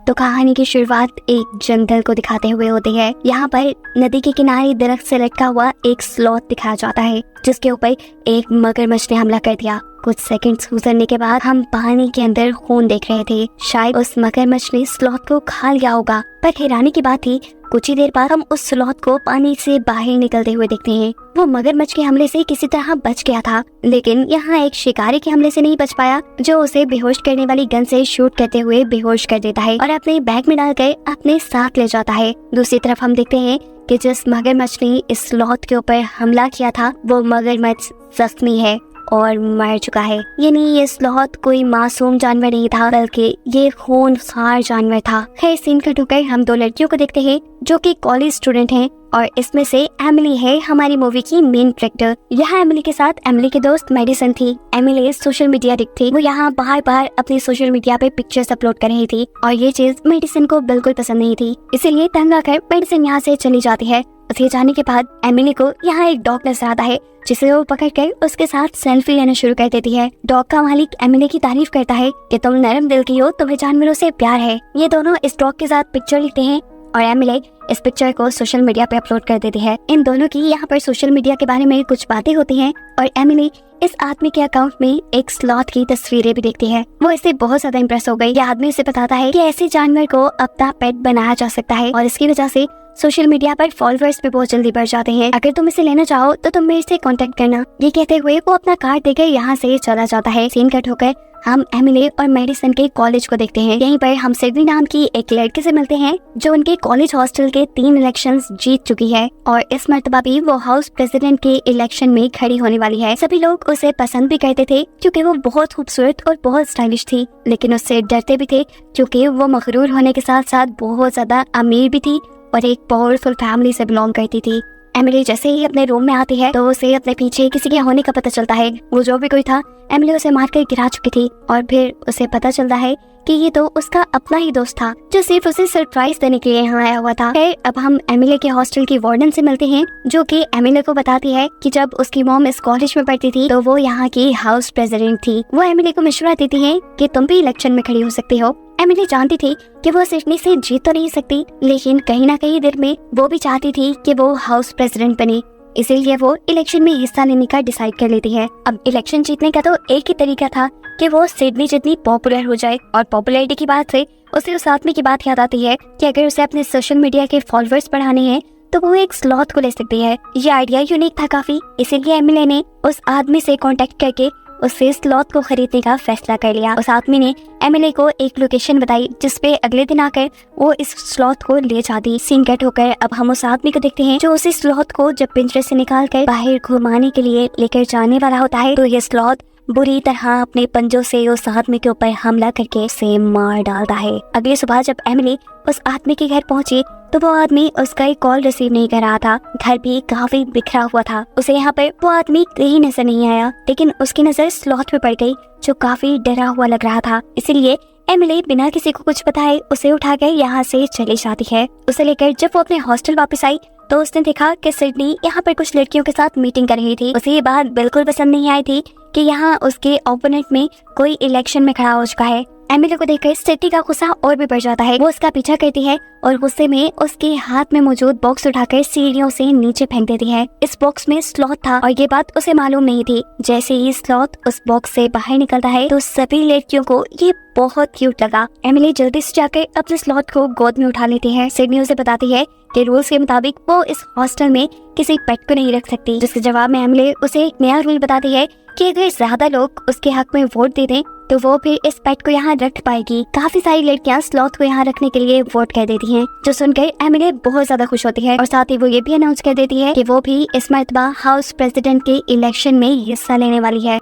तो कहानी की शुरुआत एक जंगल को दिखाते हुए होती है। यहाँ पर नदी के किनारे दरख्त से लटका हुआ एक स्लॉथ दिखाया जाता है जिसके ऊपर एक मगरमच्छ ने हमला कर दिया। कुछ सेकंड्स गुजरने के बाद हम पानी के अंदर खून देख रहे थे। शायद उस मगरमच्छ ने स्लॉथ को खा लिया होगा, पर हैरानी की बात थी कुछ ही देर बाद हम उस स्लॉथ को पानी से बाहर निकलते हुए देखते हैं। वो मगरमच्छ के हमले से किसी तरह बच गया था, लेकिन यहाँ एक शिकारी के हमले से नहीं बच पाया जो उसे बेहोश करने वाली गन से शूट करते हुए बेहोश कर देता है और अपने बैग में डालकर अपने साथ ले जाता है। दूसरी तरफ हम देखते हैं कि जिस मगरमच्छ ने इस स्लॉथ के ऊपर हमला किया था वो मगरमच्छ जख्मी है और मर चुका है। यानी ये स्लॉथ कोई मासूम जानवर नहीं था, बल्कि ये खूनखार जानवर था। खैर, सीन कट होकर हम दो लड़कियों को देखते हैं जो कि कॉलेज स्टूडेंट हैं और इसमें से एमिली है हमारी मूवी की मेन कैरेक्टर। यहाँ एमिली के साथ एमिली की दोस्त मेडिसन थी। एमिली सोशल मीडिया एडिक्ट थी। वो यहाँ बार अपनी सोशल मीडिया पे पिक्चर्स अपलोड कर रही थी और ये चीज मेडिसन को बिल्कुल पसंद नहीं थी। इसीलिए तंग आकर मेडिसन यहाँ से चली जाती है। उसके जाने के बाद एमिली को यहाँ एक डॉग नजर आता है जिसे वो पकड़कर उसके साथ सेल्फी लेना शुरू कर देती है। डॉग का मालिक एमिली की तारीफ करता है कि तुम नरम दिल की हो, तुम्हें जानवरों से प्यार है। ये दोनों इस डॉग के साथ पिक्चर लेते हैं और एमिली इस पिक्चर को सोशल मीडिया पे अपलोड कर देती है। इन दोनों की यहाँ पर सोशल मीडिया के बारे में कुछ बातें होती हैं और एमिली इस आदमी के अकाउंट में एक स्लॉथ की तस्वीरें भी देखती है। वो इससे बहुत ज्यादा इम्प्रेस हो गई। ये आदमी उसे बताता है कि ऐसे जानवर को अपना पेट बनाया जा सकता है और इसकी वजह से सोशल मीडिया पर फॉलोअर्स भी बहुत जल्दी बढ़ जाते हैं। अगर तुम इसे लेना चाहो तो तुम मेरे से कांटेक्ट करना। ये कहते हुए वो अपना कार्ड देकर यहाँ से चला जाता है। सीन कट होकर हम एमिली और मेडिसन के कॉलेज को देखते हैं। यहीं पर हम सिडनी नाम की एक लड़की से मिलते हैं जो उनके कॉलेज हॉस्टल के 3 इलेक्शंस जीत चुकी है और इस मर्तबा भी वो हाउस प्रेसिडेंट के इलेक्शन में खड़ी होने वाली है। सभी लोग उसे पसंद भी करते थे क्योंकि वो बहुत खूबसूरत और बहुत स्टाइलिश थी, लेकिन उससे डरते भी थे क्योंकि वो मगरूर होने के साथ साथ बहुत ज्यादा अमीर भी थी और एक पावरफुल फैमिली से बिलोंग करती थी। एमिली जैसे ही अपने रूम में आती है तो उसे अपने पीछे किसी के होने का पता चलता है। वो जो भी कोई था एमिली उसे मारकर गिरा चुकी थी और फिर उसे पता चलता है कि ये तो उसका अपना ही दोस्त था जो सिर्फ उसे सरप्राइज देने के लिए यहाँ आया हुआ था। फिर अब हम एमिली के हॉस्टल की वार्डन से मिलते हैं जो कि एमिली को बताती है कि जब उसकी मॉम इस कॉलेज में पढ़ती थी तो वो यहाँ की हाउस प्रेसिडेंट थी। वो एमिली को मशवरा देती है कि तुम भी इलेक्शन में खड़ी हो सकती हो। एमिली जानती थी कि वो सिडनी से जीत तो नहीं सकती, लेकिन कहीं ना कहीं दिल में वो भी चाहती थी कि वो हाउस प्रेसिडेंट बने, इसीलिए वो इलेक्शन में हिस्सा लेने का डिसाइड कर लेती है। अब इलेक्शन जीतने का तो एक ही तरीका था कि वो सिडनी जितनी पॉपुलर हो जाए और पॉपुलैरिटी की बात से उसे उस आदमी की बात याद आती है कि अगर उसे अपने सोशल मीडिया के फॉलोअर्स बढ़ाने हैं तो वो एक स्लॉथ को ले सकती है। ये आइडिया यूनिक था काफी, इसीलिए एमिली ने उस आदमी से कांटेक्ट करके उससे स्लॉथ को खरीदने का फैसला कर लिया। उस आदमी ने एमिली को एक लोकेशन बताई जिसपे अगले दिन आकर वो इस स्लॉथ को ले जाती। सीन कट होकर अब हम उस आदमी को देखते हैं जो उस स्लॉथ को जब पिंजरे से निकाल कर बाहर घुमाने के लिए लेकर जाने वाला होता है तो ये स्लॉथ बुरी तरह अपने पंजों से उस आदमी के ऊपर हमला करके उसे मार डालता है। अगली सुबह जब एमिली उस आदमी के घर पहुंची तो वो आदमी उसका एक कॉल रिसीव नहीं कर रहा था। घर भी काफी बिखरा हुआ था। उसे यहाँ पर वो आदमी कहीं नजर नहीं आया, लेकिन उसकी नजर स्लॉथ पे पड़ गई जो काफी डरा हुआ लग रहा था। इसीलिए एमिली बिना किसी को कुछ बताए उसे उठाकर यहाँ से चली जाती है। उसे लेकर जब वो अपने हॉस्टल वापस आई तो उसने देखा कि सिडनी यहाँ पर कुछ लड़कियों के साथ मीटिंग कर रही थी। उसे ये बात बिल्कुल पसंद नहीं आई थी कि यहाँ उसके ओपोनेंट में कोई इलेक्शन में खड़ा हो चुका है। एमिली को देखकर सिडनी का गुस्सा और भी बढ़ जाता है। वो उसका पीछा करती है और गुस्से में उसके हाथ में मौजूद बॉक्स उठाकर सीढ़ियों से नीचे फेंक देती है। इस बॉक्स में स्लॉथ था और ये बात उसे मालूम नहीं थी। जैसे ही स्लॉथ उस बॉक्स से बाहर निकलता है तो सभी लड़कियों को ये बहुत क्यूट लगा। एमिली जल्दी से जाकर अपने स्लॉथ को गोद में उठा लेती है। सिडनी उसे बताती है कि रूल्स के मुताबिक वो इस हॉस्टल में किसी पेट को नहीं रख सकती, जिसके जवाब में एमिली उसे एक नया रूल बताती है कि अगर ज्यादा लोग उसके हक में वोट दे दें तो वो फिर इस पेट को यहाँ रख पाएगी। काफी सारी लड़कियाँ स्लॉथ को यहाँ रखने के लिए वोट कर देती हैं, जो सुनकर एमिली बहुत ज्यादा खुश होती है और साथ ही वो ये भी अनाउंस कर देती है कि वो भी इस मर्तबा हाउस प्रेसिडेंट के इलेक्शन में हिस्सा लेने वाली है।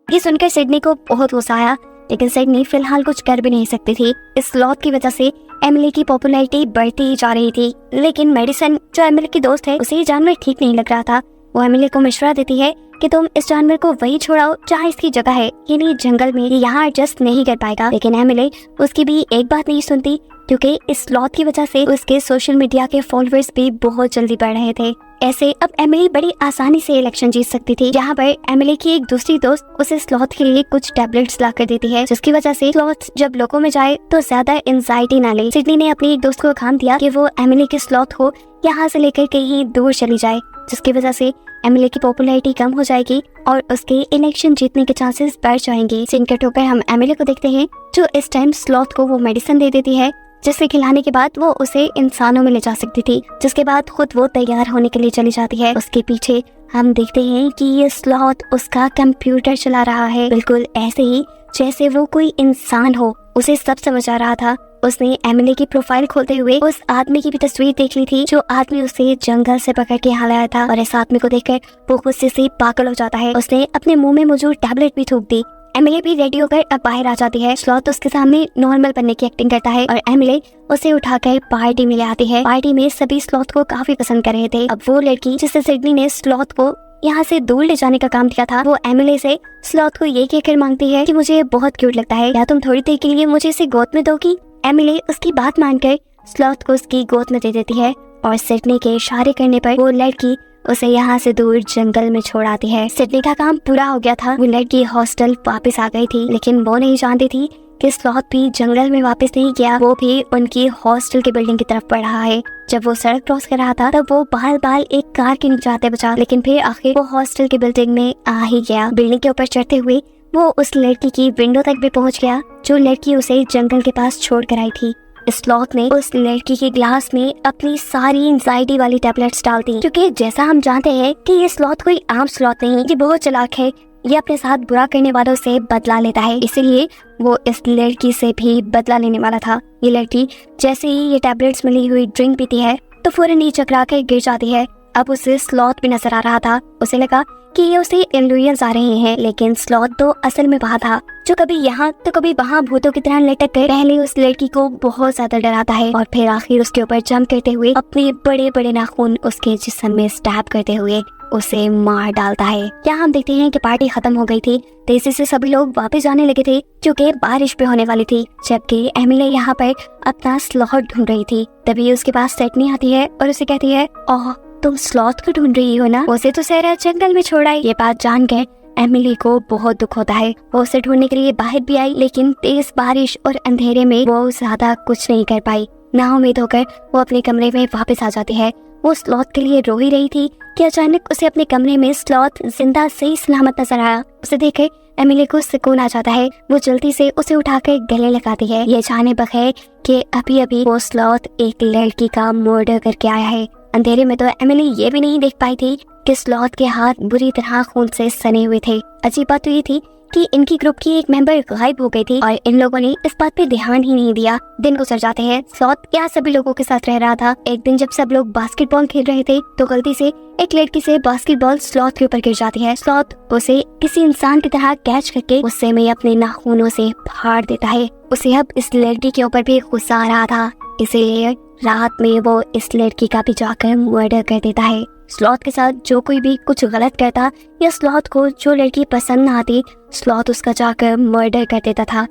ये सुनकर सिडनी को बहुत गुस्सा आया, लेकिन सिडनी फिलहाल कुछ कर भी नहीं सकती थी। इस स्लॉथ की वजह से एमिली की पॉपुलैरिटी बढ़ती ही जा रही थी, लेकिन मेडिसन जो एमिली की दोस्त है उसे ये जानवर ठीक नहीं लग रहा था। वो एमिली को मशवरा देती है कि तुम इस जानवर को वही छोड़ाओ जहाँ इसकी जगह है, यानी जंगल में। ये यहाँ एडजस्ट नहीं कर पाएगा, लेकिन एमिली उसकी भी एक बात नहीं सुनती क्योंकि इस स्लॉथ की वजह से उसके सोशल मीडिया के फॉलोअर्स भी बहुत जल्दी बढ़ रहे थे। ऐसे अब एमिली बड़ी आसानी से इलेक्शन जीत सकती थी। यहाँ पर एमिली की एक दूसरी दोस्त उसे स्लॉथ के लिए कुछ टैबलेट्स ला कर देती है, जिसकी वजह से स्लॉथ जब लोगों में जाए तो ज्यादा एंजाइटी ना ले। सिडनी ने अपनी एक दोस्त को काम दिया कि वो एमिली के स्लॉथ को यहाँ से लेकर कहीं दूर चली जाए, जिसकी वजह से एमिली की पॉपुलैरिटी कम हो जाएगी और उसके इलेक्शन जीतने के चांसेस बढ़ जाएंगे। सीन कट होकर हम एमिली को देखते हैं, जो इस टाइम स्लॉथ को वो मेडिसिन दे देती है, जिसे खिलाने के बाद वो उसे इंसानों में ले जा सकती थी, जिसके बाद खुद वो तैयार होने के लिए चली जाती है। उसके पीछे हम देखते हैं कि ये स्लॉथ उसका कंप्यूटर चला रहा है, बिल्कुल ऐसे ही जैसे वो कोई इंसान हो। उसे सब समझ आ रहा था। उसने एमिली की प्रोफाइल खोलते हुए उस आदमी की भी तस्वीर देख ली थी, जो आदमी उसे जंगल से पकड़ के यहाँ लाया था, और इस आदमी को देखकर वो गुस्से से पागल हो जाता है। उसने अपने मुंह में मौजूद टैबलेट भी थूक दी। एमिली भी रेडी होकर अब बाहर आ जाती है। स्लॉथ उसके सामने नॉर्मल बनने की एक्टिंग करता है और एमिली उसे उठाकर पार्टी में ले आती है। पार्टी में सभी स्लॉथ को काफी पसंद कर रहे थे। अब वो लड़की जिससे सिडनी ने स्लॉथ को यहाँ से दूर ले जाने का काम किया था, वो एमिली से स्लॉथ को ये कहकर मांगती है कि मुझे बहुत क्यूट लगता है, या तुम थोड़ी देर के लिए मुझे इसे गोद में दोगी। एमिली उसकी बात मानकर स्लॉथ को उसकी गोद में दे देती है और सिडनी के इशारे करने पर वो लड़की उसे यहाँ से दूर जंगल में छोड़ आती है। सिडनी का काम पूरा हो गया था। वो लड़की हॉस्टल वापस आ गई थी, लेकिन वो नहीं जानती थी कि स्लॉथ भी जंगल में वापस नहीं गया, वो भी उनकी हॉस्टल की बिल्डिंग की तरफ बढ़ रहा है। जब वो सड़क क्रॉस कर रहा था तब वो बाल एक कार के नीचे आते बचा, लेकिन फिर आखिर वो हॉस्टल की बिल्डिंग में आ ही गया। बिल्डिंग के ऊपर चढ़ते हुए वो उस लड़की की विंडो तक भी पहुंच गया, जो लड़की उसे जंगल के पास छोड़ कर आई थी। स्लॉथ ने उस लड़की के ग्लास में अपनी सारी एंजाइटी वाली टैबलेट्स डाल दी, क्योंकि जैसा हम जानते हैं कि ये स्लॉथ कोई आम स्लॉथ नहीं, ये बहुत चालाक है। ये अपने साथ बुरा करने वालों से बदला लेता है, इसीलिए वो इस लड़की से भी बदला लेने वाला था। ये लड़की जैसे ही ये टैबलेट्स मिली हुई ड्रिंक पीती है तो फौरन नीचे चकरा कर गिर जाती है। अब उसे स्लॉथ भी नजर आ रहा था। उसे लगा कि ये उसे इल्यूजन्स आ रहे हैं, लेकिन स्लॉथ तो असल में वहाँ था, जो कभी यहाँ तो कभी वहाँ भूतों की तरह लटक कर पहले उस लड़की को बहुत ज्यादा डराता है और फिर आखिर उसके ऊपर जंप करते हुए अपने बड़े बड़े नाखून उसके जिस्म में स्टैब करते हुए उसे मार डालता है। यहाँ हम देखते हैं कि पार्टी खत्म हो गई थी। तेजी से सभी लोग वापस जाने लगे थे, क्योंकि बारिश भी होने वाली थी, जबकि एमिली यहाँ पर अपना स्लॉथ ढूंढ रही थी। तभी उसके पास सिडनी आती है और उसे कहती है, ओह तुम स्लॉथ को ढूंढ रही हो ना, उसे तो सहरा जंगल में छोड़ आई। ये बात जानकर एमिली को बहुत दुख होता है। वो उसे ढूंढने के लिए बाहर भी आई, लेकिन तेज बारिश और अंधेरे में वो ज्यादा कुछ नहीं कर पाई। ना उम्मीद होकर वो अपने कमरे में वापस आ जाती है। वो स्लॉथ के लिए रो ही रही थी कि अचानक उसे अपने कमरे में स्लॉथ जिंदा सही सलामत नजर आया। उसे देखकर एमिली को सुकून आ जाता है। वो जल्दी से उसे उठाकर गले लगाती है, ये जाने बगैर कि अभी अभी वो स्लॉथ एक लड़की का मर्डर करके आया है। अंधेरे में तो एमिली ये भी नहीं देख पाई थी कि स्लॉथ के हाथ बुरी तरह खून से सने हुए थे। अजीब बात तो ये थी कि इनकी ग्रुप की एक मेंबर गायब हो गई थी और इन लोगों ने इस बात पे ध्यान ही नहीं दिया। दिन गुजर जाते हैं। स्लॉथ यहाँ सभी लोगों के साथ रह रहा था। एक दिन जब सब लोग बास्केटबॉल खेल रहे थे तो गलती से एक लड़की से बास्केटबॉल स्लॉथ के ऊपर गिर जाती है। स्लॉथ उसे किसी इंसान की तरह कैच करके गुस्से में अपने नाखूनों से फाड़ देता है। उसे अब इस लड़की के ऊपर भी गुस्सा आ रहा था, इसीलिए रात में वो इस लड़की का भी जाकर मर्डर कर देता है। स्लॉथ के साथ जो कोई भी कुछ गलत करता या स्लॉथ को जो लड़की पसंद न आती, स्लॉथ उसका जाकर मर्डर कर देता था।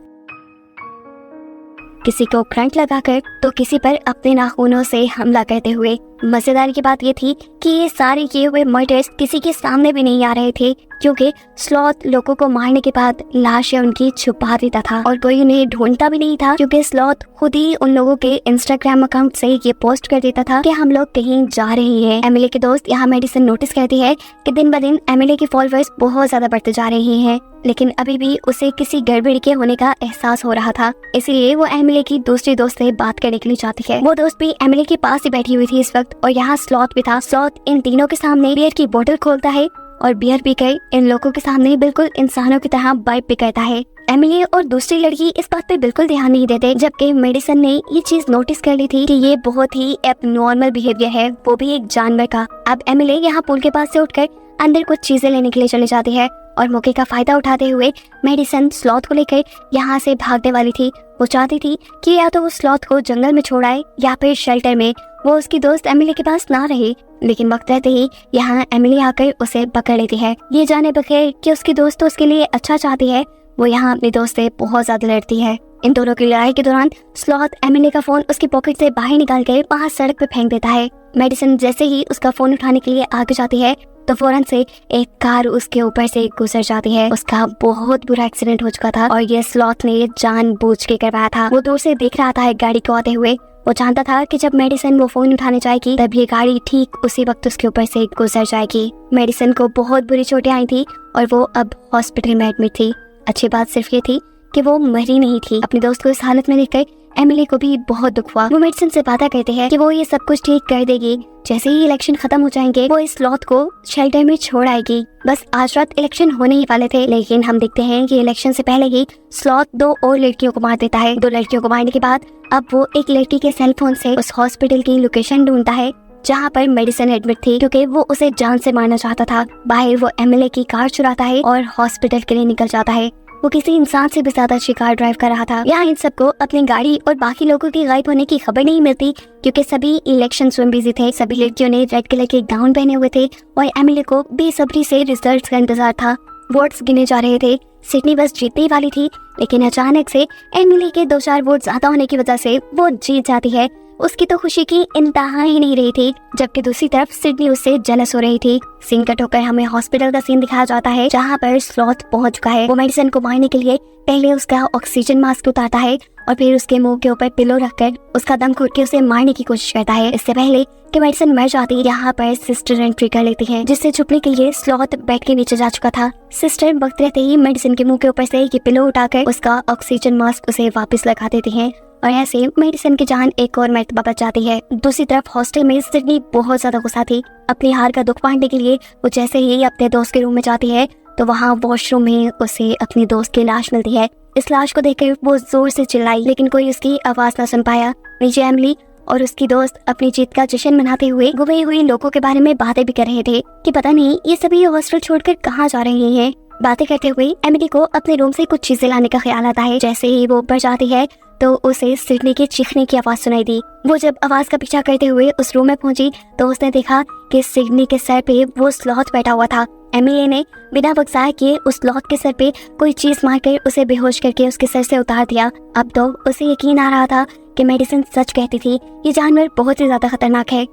किसी को करंट लगाकर तो किसी पर अपने नाखूनों से हमला करते हुए। मजेदार की बात ये थी कि ये सारे किए हुए मर्डर्स किसी के सामने भी नहीं आ रहे थे, क्योंकि स्लॉथ लोगों को मारने के बाद लाशें उनकी छुपा देता था और कोई उन्हें ढूंढता भी नहीं था, क्योंकि स्लॉथ खुद ही उन लोगों के इंस्टाग्राम अकाउंट से ये पोस्ट कर देता था कि हम लोग कहीं जा रहे हैं। एमिली के दोस्त यहाँ मेडिसिन नोटिस करती है कि दिन ब दिन एमिली के फॉलोअर्स बहुत ज्यादा बढ़ते जा रहे हैं, लेकिन अभी भी उसे किसी गड़बड़ी के होने का एहसास हो रहा था। इसीलिए वो एमिली की दूसरी दोस्त से बात करने के लिए जाती है। वो दोस्त भी एमिली के पास ही बैठी हुई थी इस वक्त, और यहाँ स्लॉथ भी था। स्लॉथ इन तीनों के सामने बियर की बोतल खोलता है और बियर पीकर इन लोगों के सामने बिल्कुल इंसानों की तरह बाइट भी करता है। एमिली और दूसरी लड़की इस बात पे बिल्कुल ध्यान नहीं देते, जबकि मेडिसन ने ये चीज नोटिस कर ली थी कि ये बहुत ही एबनॉर्मल बिहेवियर है, वो भी एक जानवर का। अब एमिली यहाँ पुल के पास से उठकर अंदर कुछ चीजें लेने के लिए चली जाती है और मौके का फायदा उठाते हुए मेडिसन स्लॉथ को लेकर यहाँ से भागने वाली थी। वो चाहती थी कि या तो वो स्लॉथ को जंगल में छोड़ आए या फिर शेल्टर में वो उसकी दोस्त एमिली के पास ना रहे, लेकिन वक्त रहते ही यहाँ एमिली आकर उसे पकड़ लेती है। ये जाने बगैर कि उसकी दोस्त तो उसके लिए अच्छा चाहती है, वो यहाँ अपनी दोस्त से बहुत ज्यादा लड़ती है इन दोनों की लड़ाई के दौरान स्लॉथ एमिली का फोन उसकी पॉकेट से बाहर निकाल कर वहाँ सड़क पे फेंक देता है। मेडिसन जैसे ही उसका फोन उठाने के लिए आगे जाती है तो फौरन से एक कार उसके ऊपर से गुजर जाती है। उसका बहुत बुरा एक्सीडेंट हो चुका था और ये स्लॉथ ने जानबूझ के करवाया था। वो दूर से देख रहा था एक गाड़ी को आते हुए। वो जानता था कि जब मेडिसन वो फोन उठाने जाएगी तब ये गाड़ी ठीक उसी वक्त उसके ऊपर से गुजर जाएगी। मेडिसन को बहुत बुरी चोटें आई थी और वो अब हॉस्पिटल में एडमिट थी। अच्छी बात सिर्फ ये थी कि वो मरी नहीं थी। अपने दोस्त को इस हालत में देखकर एमिली को भी बहुत दुख हुआ। वो मेडिसन से वादा करते हैं कि वो ये सब कुछ ठीक कर देगी। जैसे ही इलेक्शन खत्म हो जाएंगे वो इस स्लॉथ को शेल्टर में छोड़ आएगी। बस आज रात इलेक्शन होने ही वाले थे, लेकिन हम देखते हैं कि इलेक्शन से पहले ही स्लॉथ 2 और लड़कियों को मार देता है। 2 लड़कियों को मारने के बाद अब वो एक लड़की के सेल फोन से उस हॉस्पिटल की लोकेशन ढूंढता है जहाँ पर मेडिसन एडमिट थी, क्योंकि वो उसे जान से मारना चाहता था। बाहर वो एमिली की कार चुराता है और हॉस्पिटल के लिए निकल जाता है। वो किसी इंसान से भी ज्यादा अच्छी कार ड्राइव कर रहा था। यहाँ इन सबको अपनी गाड़ी और बाकी लोगों के गायब होने की खबर नहीं मिलती, क्योंकि सभी इलेक्शन में बिजी थे। सभी लड़कियों ने रेड कलर के गाउन पहने हुए थे और एमिली को बेसब्री से रिजल्ट्स का इंतजार था। वोट्स गिने जा रहे थे। सिडनी बस जीतने ही वाली थी, लेकिन अचानक से एमिली के 2-4 वोट ज्यादा होने की वजह से वो जीत जाती है। उसकी तो खुशी की इंतहा ही नहीं रही थी, जबकि दूसरी तरफ सिडनी उससे जेलस हो रही थी। सीन कट होकर हमें हॉस्पिटल का सीन दिखाया जाता है जहाँ पर स्लॉथ पहुंच चुका है। वो मेडिसन को मारने के लिए पहले उसका ऑक्सीजन मास्क उतारता है और फिर उसके मुंह के ऊपर पिलो रखकर उसका दम घुट के उसे मारने की कोशिश करता है। इससे पहले कि मेडिसन मर जाती, यहाँ पर सिस्टर एंट्री कर लेती है, जिससे छुपने के लिए स्लॉथ बेड के नीचे जा चुका था। सिस्टर वक्त रहते ही मेडिसन के मुंह के ऊपर से ये पिलो उठाकर उसका ऑक्सीजन मास्क उसे वापस लगा देती है और ऐसे मेडिसन की जान एक और मर्तबा बच जाती है। दूसरी तरफ हॉस्टल में सिडनी बहुत ज्यादा गुस्सा थी। अपनी हार का दुख बांटने के लिए वो जैसे ही अपने दोस्त के रूम में जाती है तो वहाँ वॉशरूम में उसे अपनी दोस्त की लाश मिलती है। इस लाश को देखकर वो जोर से चिल्लाई, लेकिन कोई उसकी आवाज न सुन पाया। नीचे एमिली और उसकी दोस्त अपनी जीत का जश्न मनाते हुए गुमे हुए लोगों के बारे में बातें भी कर रहे थे कि पता नहीं ये सभी हॉस्टल छोड़कर कहाँ जा रहे हैं। बातें करते हुए एमिली को अपने रूम से कुछ चीजें लाने का ख्याल आता है। जैसे ही वो ऊपर जाती है तो उसे सिडनी के चीखने की आवाज सुनाई दी। वो जब आवाज का पीछा करते हुए उस रूम में पहुंची तो उसने देखा कि सिडनी के सर पे वो स्लॉथ बैठा हुआ था। एमिली ने बिना वक्साए किए उस स्लॉथ के सर पे कोई चीज मारकर उसे बेहोश करके उसके सर से उतार दिया। अब तो उसे यकीन आ रहा था कि मेडिसन सच कहती थी, ये जानवर बहुत ही ज्यादा खतरनाक है।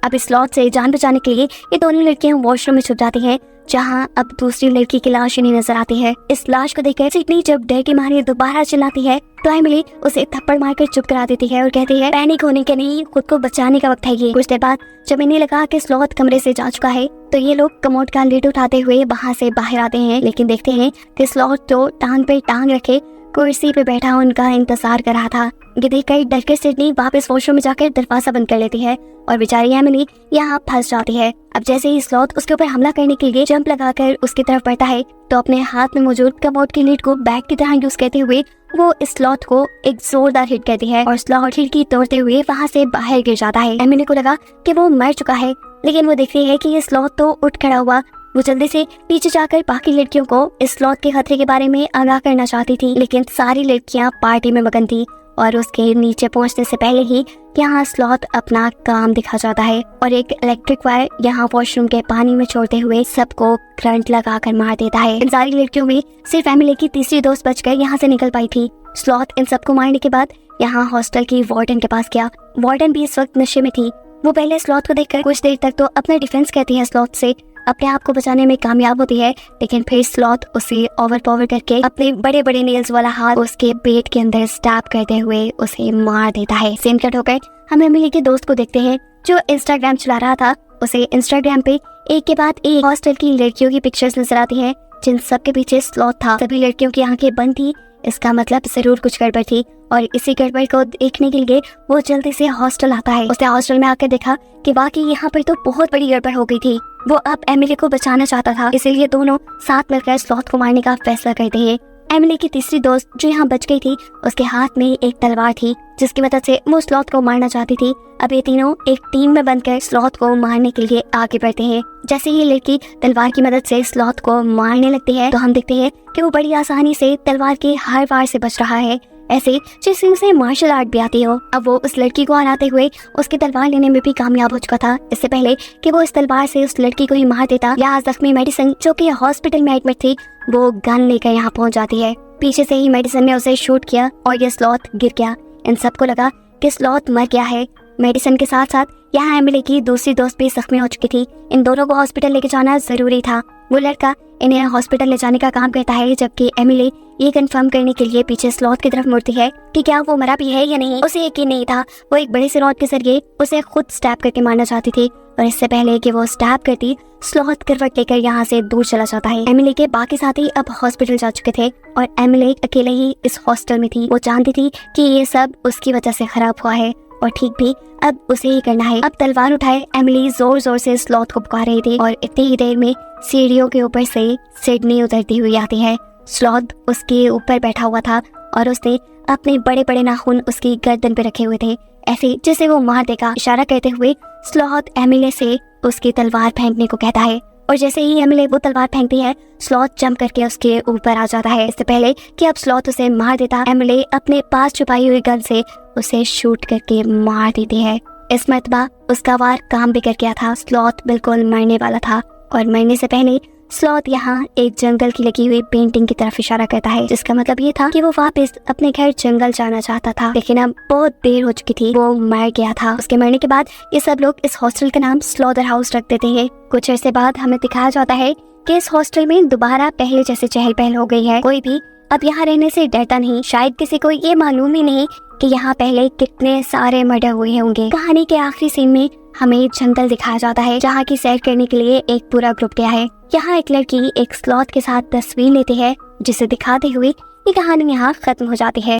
अब इस स्लॉथ से जान बचाने के लिए ये दोनों लड़कियां वॉशरूम में छुप जाती हैं, जहां अब दूसरी लड़की की लाश नहीं नजर आती है। इस लाश को देखकर सिडनी जब डर के मारे दोबारा चिल्लाती है तो एमिली उसे थप्पड़ मारकर चुप करा देती है और कहती है, पैनिक होने के नहीं, खुद को बचाने का वक्त है ये। कुछ देर बाद जब इन्हें लगा कि स्लॉथ कमरे से जा चुका है तो ये लोग कमोड का लिड उठाते हुए वहाँ से बाहर आते हैं, लेकिन देखते हैं कि स्लॉथ तो टांग पे टांग रखे कुर्सी पे बैठा उनका इंतजार कर रहा था। ये देखकर डर के सिडनी वापस वॉशरूम में जाकर दरवाजा बंद कर लेती है और बेचारी एमिली यहाँ फंस जाती है। अब जैसे ही स्लॉथ उसके ऊपर हमला करने के लिए जंप लगाकर उसकी तरफ बढ़ता है तो अपने हाथ में मौजूद कमोड की लीड को बैग की तरह यूज करते हुए वो स्लॉथ को एक जोरदार हिट करती है और स्लॉथ खिड़की तोड़ते हुए वहाँ से बाहर गिर जाता है। एमिली को लगा कि वो मर चुका है, लेकिन वो देखती है कि ये स्लॉथ तो उठ खड़ा हुआ। वो जल्दी से पीछे जाकर बाकी लड़कियों को इस स्लॉथ के खतरे के बारे में आगाह करना चाहती थी, लेकिन सारी लड़कियां पार्टी में मगन थी और उसके नीचे पहुंचने से पहले ही यहाँ स्लॉथ अपना काम दिखा जाता है और एक इलेक्ट्रिक वायर यहाँ वॉशरूम के पानी में छोड़ते हुए सबको करंट लगाकर मार देता है। इन सारी लड़कियों में सिर्फ एमिली की तीसरी दोस्त बचकर यहाँ से निकल पाई थी। स्लॉथ इन सबको मारने के बाद यहाँ हॉस्टल की वार्डन के पास गया। वार्डन भी इस वक्त नशे में थी। वो पहले स्लॉथ को देखकर कुछ देर तक तो अपना डिफेंस करती है, स्लॉथ से अपने आप को बचाने में कामयाब होती है, लेकिन फिर स्लॉथ उसे ओवरपावर करके अपने बड़े बड़े नेल्स वाला हाथ उसके पेट के अंदर स्टैब करते हुए उसे मार देता है। सीन कट होकर हम एमिली के दोस्त को देखते हैं जो इंस्टाग्राम चला रहा था। उसे इंस्टाग्राम पे एक के बाद एक हॉस्टल की लड़कियों की पिक्चर्स नजर आती हैं जिन सब के पीछे स्लॉथ था। सभी लड़कियों की आंखें बंद थी, इसका मतलब जरूर कुछ गड़बड़ थी और इसी गड़बड़ को देखने के लिए वो जल्दी से हॉस्टल आता है। उसने हॉस्टल में आकर देखा कि वाकई यहाँ पर तो बहुत बड़ी गड़बड़ हो गई थी। वो अब एमिली को बचाना चाहता था, इसीलिए दोनों साथ मिलकर स्लॉथ को मारने का फैसला करते हैं। एमिली की तीसरी दोस्त जो यहाँ बच गई थी उसके हाथ में एक तलवार थी जिसकी मदद से वो स्लॉथ को मारना चाहती थी। अब ये तीनों एक टीम में बनकर स्लॉथ को मारने के लिए आगे बढ़ते हैं। जैसे ही लड़की तलवार की मदद से स्लॉथ को मारने लगती है तो हम देखते हैं कि वो बड़ी आसानी से तलवार के हर वार से बच रहा है, ऐसे जैसे उसे मार्शल आर्ट भी आती हो। अब वो उस लड़की को हराते हुए उसकी तलवार लेने में भी कामयाब हो चुका था। इससे पहले कि वो इस तलवार से उस लड़की को ही मार देता, यहाँ जख्मी मेडिसन जो कि हॉस्पिटल में एडमिट थी वो गन लेकर यहाँ पहुंच जाती है। पीछे से ही मेडिसन ने उसे शूट किया और ये स्लॉथ गिर गया। इन सबको लगा कि स्लॉथ मर गया है। मेडिसन के साथ साथ यहाँ एमिली की दूसरी दोस्त भी जख्मी हो चुकी थी। इन दोनों को हॉस्पिटल लेके जाना जरूरी था। वो लड़का इन्हें हॉस्पिटल ले जाने का काम करता है, जबकि एमिली ये कंफर्म करने के लिए पीछे स्लॉथ की तरफ मुड़ती है कि क्या वो मरा भी है या नहीं। उसे यकीन नहीं था। वो एक बड़े से रॉड के जरिए उसे खुद स्टैब करके मारना चाहती थी और इससे पहले कि वो स्टैब करती, स्लॉथ करवट लेकर यहाँ से दूर चला जाता है। एमिली के बाकी साथी अब हॉस्पिटल जा चुके थे और एमिली अकेले ही इस हॉस्टल में थी। वो जानती थी कि ये सब उसकी वजह से खराब हुआ है और ठीक भी अब उसे ही करना है। अब तलवार उठाए एमिली जोर जोर से स्लॉथ को पुकार रही थी और इतनी ही देर में सीढ़ियों के ऊपर से सिडनी उतरती हुई आती है। स्लॉथ उसके ऊपर बैठा हुआ था और उसने अपने बड़े बड़े नाखून उसकी गर्दन पे रखे हुए थे, ऐसे जैसे वो मार देगा। इशारा करते हुए स्लॉथ एमिली से उसकी तलवार फेंकने को कहता है और जैसे ही एमिली वो तलवार फेंकती है, स्लॉथ जंप करके उसके ऊपर आ जाता है। इससे पहले कि अब स्लॉथ उसे मार देता, एमिली अपने पास छुपाई हुई गन से उसे शूट करके मार देती है। इस मर्तबा उसका वार काम भी कर गया था। स्लॉथ बिल्कुल मरने वाला था और मरने से पहले स्लॉथ यहाँ एक जंगल की लगी हुई पेंटिंग की तरफ इशारा करता है, जिसका मतलब ये था कि वो वापस अपने घर जंगल जाना चाहता था, लेकिन अब बहुत देर हो चुकी थी। वो मर गया था। उसके मरने के बाद ये सब लोग इस हॉस्टल का नाम स्लॉथर हाउस रख देते हैं। कुछ अर्से बाद हमें दिखाया जाता है कि इस हॉस्टल में दोबारा पहले जैसे चहल पहल हो गई है। कोई भी अब यहाँ रहने से डरता नहीं। शायद किसी को ये मालूम ही नहीं कि यहाँ पहले कितने सारे मर्डर हुए होंगे। कहानी के आखिरी सीन में हमें जंगल दिखाया जाता है, जहाँ की सैर करने के लिए एक पूरा ग्रुप गया है। यहाँ एक लड़की एक स्लॉथ के साथ तस्वीर लेती है, जिसे दिखाते हुए ये कहानी यहाँ खत्म हो जाती है।